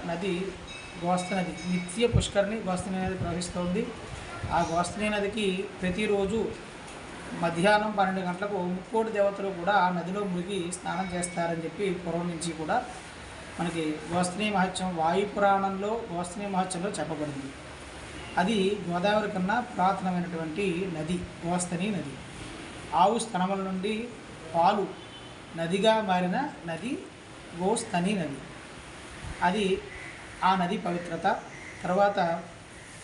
నది గోస్త నది నిత్య పుష్కరిణి గోస్తని నది ప్రవహిస్తోంది. ఆ గోస్తని నదికి ప్రతిరోజు మధ్యాహ్నం 12 గంటలకు ముక్కోటి దేవతలు కూడా ఆ నదిలో మునిగి స్నానం చేస్తారని చెప్పి పూర్వం నుంచి కూడా మనకి గోస్తని మహత్యం వాయుపురాణంలో గోస్తని మహత్యంలో చెప్పబడింది. అది గోదావరి కన్నా పురాతనమైనటువంటి నది గోస్తని నది. ఆవు స్తనముల నుండి పాలు నదిగా మారిన నది గోస్తని నది. అది ఆ నది పవిత్రత. తర్వాత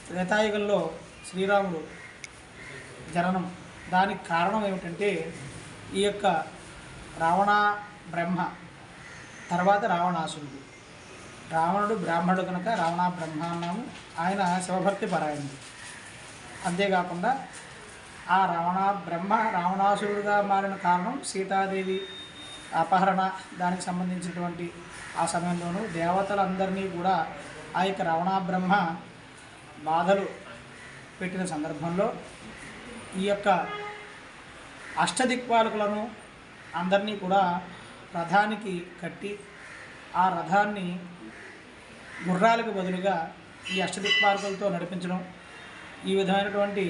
త్రేతాయుగంలో శ్రీరాముడు జననం, దానికి కారణం ఏమిటంటే ఈ యొక్క రావణ బ్రహ్మ తర్వాత రావణాసురుడు. రావణుడు బ్రాహ్మణుడు కనుక రావణ బ్రహ్మ అన్నాము. ఆయన శివభక్తి పరాయణుడు. అంతేకాకుండా ఆ రావణాసురుడుగా మారిన కారణం సీతాదేవి అపహరణ, దానికి సంబంధించినటువంటి ఆ సమయంలోనూ దేవతలందరినీ కూడా ఆ యొక్క రావణ బ్రహ్మ బాధలు పెట్టిన సందర్భంలో ఈ యొక్క అష్టదిక్పాలకులను అందరినీ కూడా రథానికి కట్టి ఆ రథాన్ని గుర్రాలకు బదులుగా ఈ అష్టదిక్పాలకులతో నడిపించడం, ఈ విధమైనటువంటి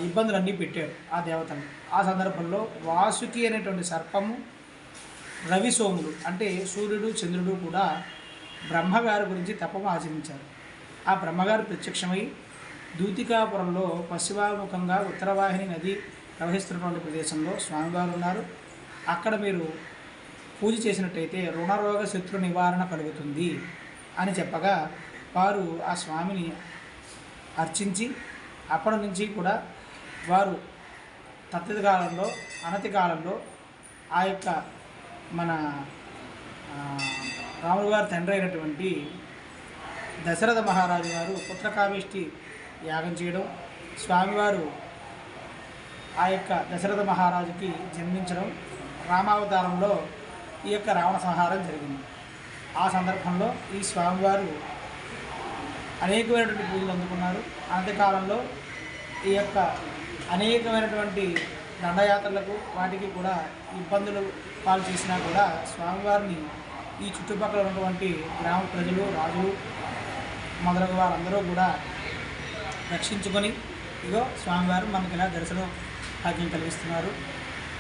ఇబ్బందులన్నీ పెట్టారు ఆ దేవతలు. ఆ సందర్భంలో వాసుకి అనేటువంటి సర్పము, రవి సోములు అంటే సూర్యుడు చంద్రుడు కూడా బ్రహ్మగారి గురించి తపము ఆచరించారు. ఆ బ్రహ్మగారు ప్రత్యక్షమై దూతికాపురంలో పశ్చిమాముఖంగా ఉత్తరవాహిని నది ప్రవహిస్తున్నటువంటి ప్రదేశంలో స్వామివారు ఉన్నారు. అక్కడ మీరు పూజ చేసినట్టయితే రుణరోగ శత్రు నివారణ కలుగుతుంది అని చెప్పగా వారు ఆ స్వామిని అర్చించి అప్పటి నుంచి కూడా వారు కాలంలో అనతి కాలంలో ఆ యొక్క మన రాములు గారి తండ్రి అయినటువంటి దశరథ మహారాజు గారు పుత్రకామేష్టి యాగం చేయడం, స్వామివారు ఆ యొక్క దశరథ మహారాజుకి జన్మించడం, రామావతారంలో ఈ యొక్క రావణ సంహారం జరిగింది. ఆ సందర్భంలో ఈ స్వామివారు అనేకమైనటువంటి పూజలు అందుకున్నారు. అంత్యకాలంలో ఈ యొక్క అనేకమైనటువంటి దండయాత్రలకు వాటికి కూడా ఇబ్బందులు పాలు చేసినా కూడా స్వామివారిని ఈ చుట్టుపక్కల ఉన్నటువంటి గ్రామ ప్రజలు, రాజులు మొదలగు వారందరూ కూడా రక్షించుకొని ఇగో స్వామివారు మనకి ఇలా దర్శనం భాగ్యం కలిగిస్తున్నారు.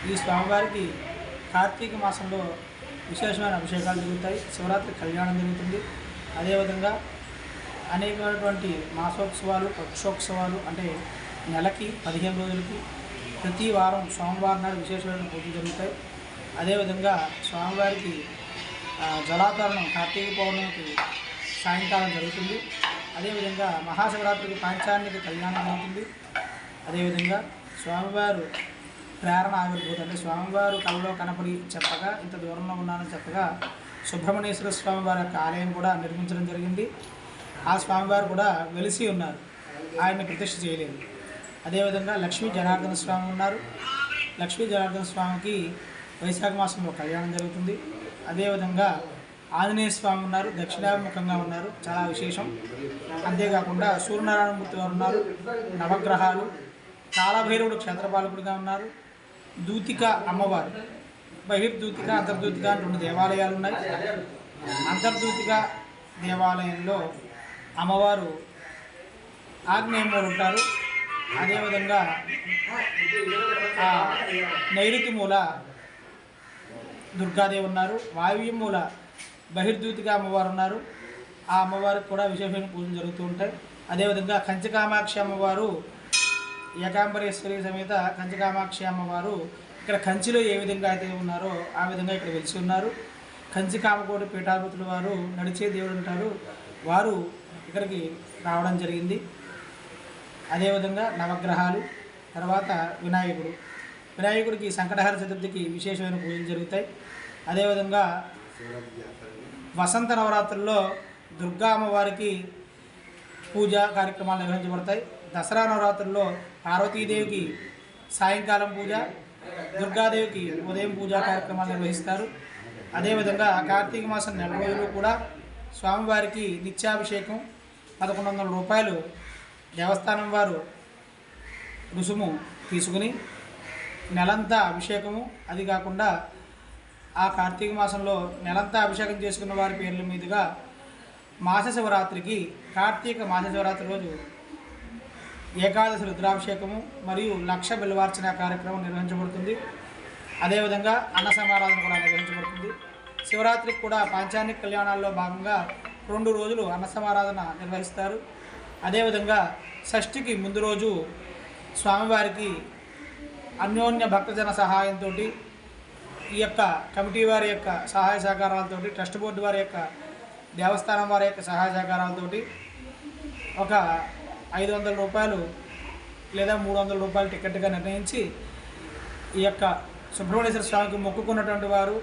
ఈ స్వామివారికి కార్తీక మాసంలో విశేషమైన అభిషేకాలు జరుగుతాయి. శివరాత్రి కళ్యాణం జరుగుతుంది. అదేవిధంగా అనేకమైనటువంటి మాసోత్సవాలు, పక్షోత్సవాలు అంటే నెలకి 15 రోజులకి ప్రతి వారం సోమవారం నాడు విశేషమైన పూజలు జరుగుతాయి. అదేవిధంగా స్వామివారికి జలాతరణం కార్తీక పౌర్ణమికి సాయంకాలం జరుగుతుంది. అదేవిధంగా మహాశివరాత్రికి పాంచాన్నిక కళ్యాణం జరుగుతుంది. అదేవిధంగా స్వామివారు ప్రేరణ ఆవిర్భూతం అంటే స్వామివారు కళలో కనపడి చెప్పగా, ఇంత దూరంలో ఉన్నానని చెప్పగా సుబ్రహ్మణ్యేశ్వర స్వామివారి యొక్క ఆలయం కూడా నిర్మించడం జరిగింది. ఆ స్వామివారు కూడా వెలిసి ఉన్నారు, ఆయన్ని ప్రతిష్ఠ చేయలేదు. అదేవిధంగా లక్ష్మీ జనార్దన స్వామి ఉన్నారు. లక్ష్మీ జనార్దన స్వామికి వైశాఖ మాసంలో కళ్యాణం జరుగుతుంది. అదేవిధంగా ఆంజనేయ స్వామి ఉన్నారు, దక్షిణాభిముఖంగా ఉన్నారు, చాలా విశేషం. అంతేకాకుండా సూర్యనారాయణమూర్తి వారు ఉన్నారు. నవగ్రహాలు, కాలభైరవుడు క్షేత్రపాలకుడిగా ఉన్నారు. దూతిక అమ్మవారు, బహిర్దూతిక, అంతర్దూతిక అని 2 దేవాలయాలు ఉన్నాయి. అంతర్దూతిక దేవాలయంలో అమ్మవారు ఆగ్నేయమూలు ఉంటారు. అదేవిధంగా నైరుతి మూల దుర్గాదేవి ఉన్నారు. వాయువ్య మూల బహిర్దూతిగా అమ్మవారు ఉన్నారు. ఆ అమ్మవారికి కూడా విశేషమైన పూజలు జరుగుతూ ఉంటాయి. అదేవిధంగా కంచికామాక్షి అమ్మవారు, ఏకాంబరేశ్వరి సమేత కంచికామాక్షి అమ్మవారు ఇక్కడ కంచిలో ఏ విధంగా అయితే ఉన్నారో ఆ విధంగా ఇక్కడ వెలిసి ఉన్నారు. కంచి కామకోటి పీఠాధిపతులు వారు నడిచే దేవుడు ఉంటారు, వారు ఇక్కడికి రావడం జరిగింది. అదేవిధంగా నవగ్రహాలు, తర్వాత వినాయకుడికి సంకటహర చతుర్థికి విశేషమైన పూజలు జరుగుతాయి. అదేవిధంగా వసంత నవరాత్రుల్లో దుర్గా అమ్మవారికి పూజా కార్యక్రమాలు నిర్వహించబడతాయి. దసరా నవరాత్రుల్లో పార్వతీదేవికి సాయంకాలం పూజ, దుర్గాదేవికి ఉదయం పూజా కార్యక్రమాలు నిర్వహిస్తారు. అదేవిధంగా కార్తీక మాసం 4 రోజులు కూడా స్వామివారికి నిత్యాభిషేకం 1100 రూపాయలు దేవస్థానం వారు రుసుము తీసుకుని నెలంతా అభిషేకము, అది కాకుండా ఆ కార్తీక మాసంలో నెలంతా అభిషేకం చేసుకున్న వారి పేర్ల మీదుగా మాస శివరాత్రికి, కార్తీక మాస శివరాత్రి రోజు ఏకాదశి రుద్రాభిషేకము మరియు లక్ష బిల్వార్చన కార్యక్రమం నిర్వహించబడుతుంది. అదేవిధంగా అన్న సమారాధన కూడా నిర్వహించబడుతుంది. శివరాత్రికి కూడా పాంచానిక కళ్యాణాల్లో భాగంగా 2 రోజులు అన్న సమారాధన నిర్వహిస్తారు. అదేవిధంగా షష్ఠికి ముందు రోజు స్వామివారికి అన్యోన్య భక్తజన సహాయంతో, ఈ యొక్క కమిటీ వారి యొక్క సహాయ సహకారాలతో, ట్రస్ట్ బోర్డు వారి యొక్క, దేవస్థానం వారి యొక్క సహాయ సహకారాలతో ఒక 500 రూపాయలు లేదా 300 రూపాయలు టికెట్గా నిర్ణయించి ఈ యొక్క సుబ్రహ్మణ్యేశ్వర స్వామికి మొక్కుకున్నటువంటి వారు,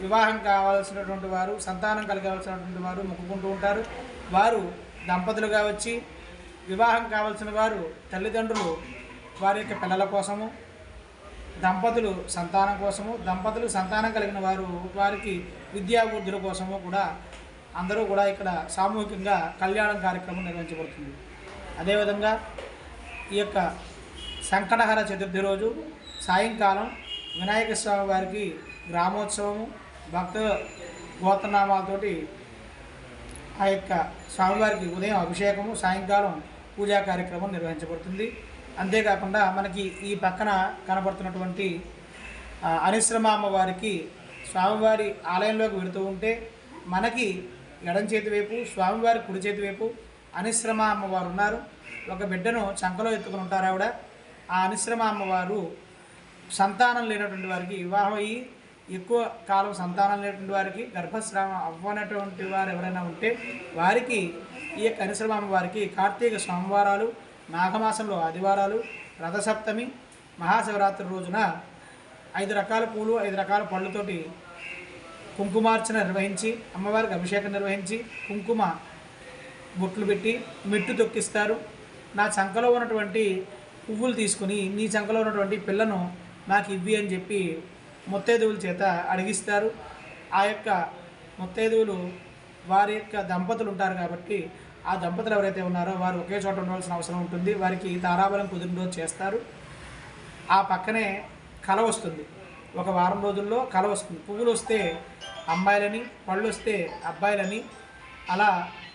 వివాహం కావాల్సినటువంటి వారు, సంతానం కలగాల్సినటువంటి వారు మొక్కుకుంటూ ఉంటారు. వారు దంపతులుగా వచ్చి, వివాహం కావాల్సిన వారు తల్లిదండ్రులు వారి యొక్క పిల్లల కోసము, దంపతులు సంతానం కోసము, దంపతులు సంతానం కలిగిన వారు వారికి విద్యాభివృద్ధుల కోసము కూడా అందరూ కూడా ఇక్కడ సామూహికంగా కళ్యాణం కార్యక్రమం నిర్వహించబడుతుంది. అదేవిధంగా ఈ యొక్క సంకటహర చతుర్థి రోజు సాయంకాలం వినాయక స్వామి వారికి గ్రామోత్సవము, భక్త గోత్రనామాలతోటి ఆ యొక్క స్వామివారికి ఉదయం అభిషేకము, సాయంకాలం పూజా కార్యక్రమం నిర్వహించబడుతుంది. అంతేకాకుండా మనకి ఈ పక్కన కనబడుతున్నటువంటి అనిశ్రమ అమ్మవారికి స్వామివారి ఆలయంలోకి వెళుతూ ఉంటే మనకి ఎడం చేతి వైపు, స్వామివారి కుడి చేతి వైపు అనిశ్రమ అమ్మవారు ఉన్నారు. ఒక బిడ్డను చంకలో ఎత్తుకుని ఉంటారు ఆవిడ. ఆ అనిశ్రమ అమ్మవారు సంతానం లేనటువంటి వారికి, వివాహం అయ్యి ఎక్కువ కాలం సంతానం లేనటువంటి వారికి, గర్భస్రావం అవ్వనటువంటి వారు ఎవరైనా ఉంటే వారికి ఈ యొక్క అనిశ్రమ అమ్మవారికి కార్తీక సోమవారాలు, మాఘమాసంలో ఆదివారాలు, రథసప్తమి, మహాశివరాత్రి రోజున 5 రకాల పూలు, 5 రకాల పళ్ళతోటి కుంకుమార్చన నిర్వహించి, అమ్మవారికి అభిషేకం నిర్వహించి, కుంకుమ బొట్లు పెట్టి మెట్టు తొక్కిస్తారు. నా చంకలో ఉన్నటువంటి పువ్వులు తీసుకుని నీ చంకలో ఉన్నటువంటి పిల్లను నాకు ఇవ్వి అని చెప్పి ముత్తైదువుల చేత అడిగిస్తారు. ఆ యొక్క ముత్తైదువులు వారి యొక్క దంపతులు ఉంటారు కాబట్టి ఆ దంపతులు ఎవరైతే ఉన్నారో వారు ఒకే చోట ఉండవలసిన అవసరం ఉంటుంది. వారికి తారాబలం కుదిరిన రోజు చేస్తారు. ఆ పక్కనే కల వస్తుంది. ఒక వారం రోజుల్లో కల వస్తుంది. పువ్వులు వస్తే అమ్మాయిలని, పళ్ళు వస్తే అబ్బాయిలని, అలా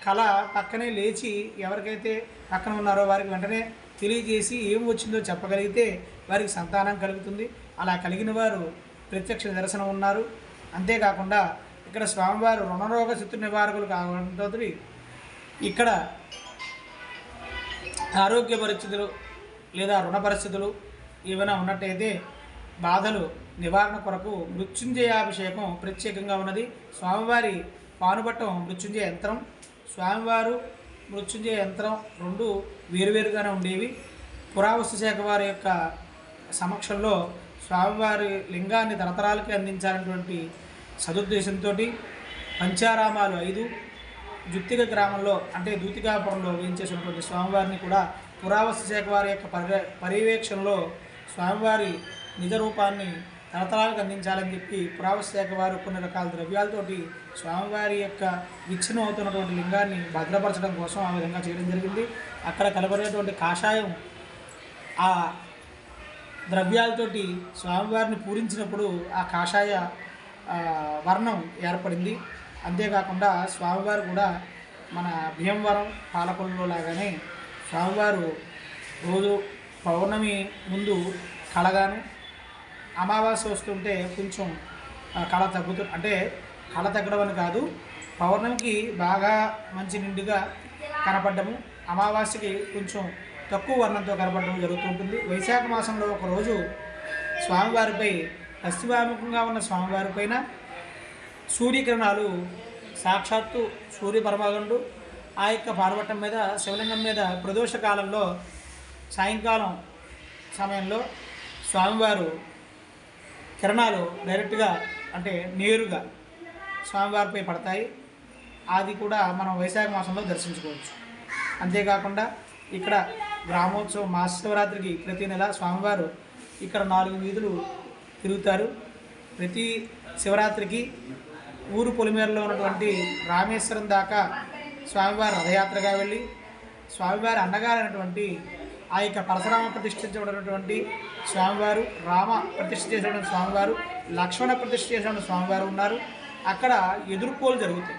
కళ పక్కనే లేచి ఎవరికైతే పక్కన ఉన్నారో వారికి వెంటనే తెలియజేసి ఏం వచ్చిందో చెప్పగలిగితే వారికి సంతానం కలుగుతుంది. అలా కలిగిన వారు ప్రత్యక్ష దర్శనం ఉన్నారు. అంతేకాకుండా ఇక్కడ స్వామివారు రుణరోగ శత్రు నివారకులు కావడంతో ఇక్కడ ఆరోగ్య పరిస్థితులు లేదా రుణ పరిస్థితులు ఏమైనా ఉన్నట్టయితే బాధలు నివారణ కొరకు మృత్యుంజయాభిషేకం ప్రత్యేకంగా ఉన్నది. స్వామివారి పానుపట్టం మృత్యుంజయ యంత్రం, స్వామివారు మృత్యుంజయ యంత్రం 2 వేరువేరుగానే ఉండేవి. పురావస్తు శాఖ వారి యొక్క సమక్షంలో స్వామివారి లింగాన్ని తరతరాలకి అందించాలనేటువంటి సదుద్దేశంతో పంచారామాలు 5 జుత్తిక గ్రామంలో అంటే దూతికాపురంలో వేయించేసినటువంటి స్వామివారిని కూడా పురావస్తు శాఖ వారి యొక్క పర్యవేక్షణలో స్వామివారి నిజ రూపాన్ని తరతరాలకు అందించాలని చెప్పి పురావస్తు శాఖ వారు కొన్ని రకాల ద్రవ్యాలతోటి స్వామివారి యొక్క విచ్ఛిన్నం అవుతున్నటువంటి లింగాన్ని భద్రపరచడం కోసం ఆ విధంగా చేయడం జరిగింది. అక్కడ కలబడేటువంటి కాషాయం ఆ ద్రవ్యాలతోటి స్వామివారిని పూరించినప్పుడు ఆ కాషాయ వర్ణం ఏర్పడింది. అంతేకాకుండా స్వామివారు కూడా మన భీమవరం పాలకొల్లులో లాగానే స్వామివారు రోజు పౌర్ణమి ముందు కళగాను, అమావాస్య వస్తుంటే కొంచెం కళ తగ్గుతుంది. అంటే కళ తగ్గడం అని కాదు, పౌర్ణమికి బాగా మంచి నిండుగా కనపడము, అమావాస్యకి కొంచెం తక్కువ వర్ణంతో కనపడడం జరుగుతుంటుంది. వైశాఖ మాసంలో ఒకరోజు స్వామివారిపై పశ్చిమాముఖంగా ఉన్న స్వామివారి పైన సూర్యకిరణాలు సాక్షాత్తు సూర్య పరమాగండు ఆ యొక్క పార్వటం మీద, శివలింగం మీద ప్రదోష కాలంలో సాయంకాలం సమయంలో స్వామివారు కిరణాలు డైరెక్ట్గా అంటే నేరుగా స్వామివారిపై పడతాయి. అది కూడా మనం వైశాఖ మాసంలో దర్శించుకోవచ్చు. అంతేకాకుండా ఇక్కడ గ్రామోత్సవం మహాశివరాత్రికి ప్రతి నెల స్వామివారు ఇక్కడ 4 వీధులు తిరుగుతారు. ప్రతి శివరాత్రికి ఊరు పొలిమేరలో ఉన్నటువంటి రామేశ్వరం దాకా స్వామివారి రథయాత్రగా వెళ్ళి స్వామివారి అన్నగారైనటువంటి ఆ యొక్క పరశురామ ప్రతిష్ఠించబడినటువంటి స్వామివారు, రామ ప్రతిష్ఠ చేసినటువంటి స్వామివారు, లక్ష్మణ ప్రతిష్ఠ చేసినటువంటి స్వామివారు ఉన్నారు. అక్కడ ఎదుర్కోలు జరుగుతాయి.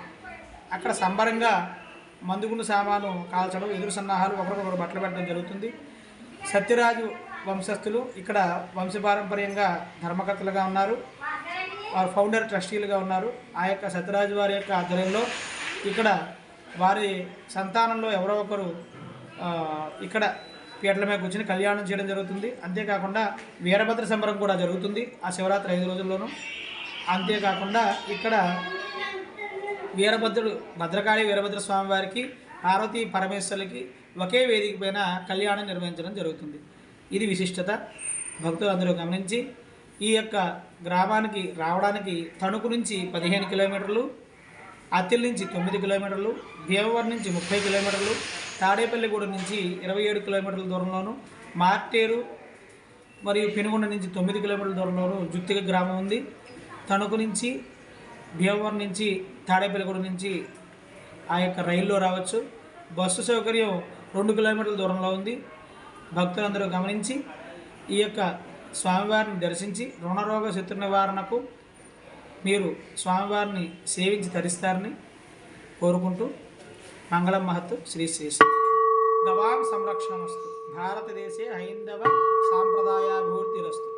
అక్కడ సంబరంగా మందుగుండు సామాను కాల్చడం, ఎదురు సన్నాహాలు, ఒకరికొకరు బట్టలు పెట్టడం జరుగుతుంది. సత్యరాజు వంశస్థులు ఇక్కడ వంశపారంపర్యంగా ధర్మకర్తలుగా ఉన్నారు. వారు ఫౌండర్ ట్రస్టీలుగా ఉన్నారు. ఆ యొక్క సత్యరాజు వారి యొక్క ఆధ్వర్యంలో ఇక్కడ వారి సంతానంలో ఎవరో ఒకరు ఇక్కడ పీటల మీద కూర్చొని కళ్యాణం చేయడం జరుగుతుంది. అంతేకాకుండా వీరభద్ర సంబరం కూడా జరుగుతుంది ఆ శివరాత్రి 5 రోజుల్లోనూ. అంతేకాకుండా ఇక్కడ భద్రకాళి వీరభద్ర స్వామి వారికి, పార్వతీ పరమేశ్వరులకి ఒకే వేదిక పైన కళ్యాణం నిర్వహించడం జరుగుతుంది. ఇది విశిష్టత. భక్తులందరూ గమనించి ఈ యొక్క గ్రామానికి రావడానికి తణుకు నుంచి 15 కిలోమీటర్లు, అత్తిల్ నుంచి 9 కిలోమీటర్లు, భీమవరం నుంచి 30 కిలోమీటర్లు, తాడేపల్లిగూడెం నుంచి 27 కిలోమీటర్ల దూరంలోను, మార్టేరు మరియు పెనుగొండ నుంచి 9 కిలోమీటర్ల దూరంలోను జుత్తిక గ్రామం ఉంది. తణుకు నుంచి, భీమవరం నుంచి, తాడేపల్లిగూడెం నుంచి ఆ యొక్క రైల్లో రావచ్చు. బస్సు సౌకర్యం 2 కిలోమీటర్ల దూరంలో ఉంది. భక్తులందరూ గమనించి ఈ యొక్క స్వామివారిని దర్శించి రుణరోగ శత్రు నివారణకు మీరు స్వామివారిని సేవించి తరిస్తారని కోరుకుంటూ మంగళం మహత్తు శ్రీ శ్రీ గవాం సంరక్షణమస్తు. భారతదేశే హైందవ సాంప్రదాయాభివృద్ధిరస్తు.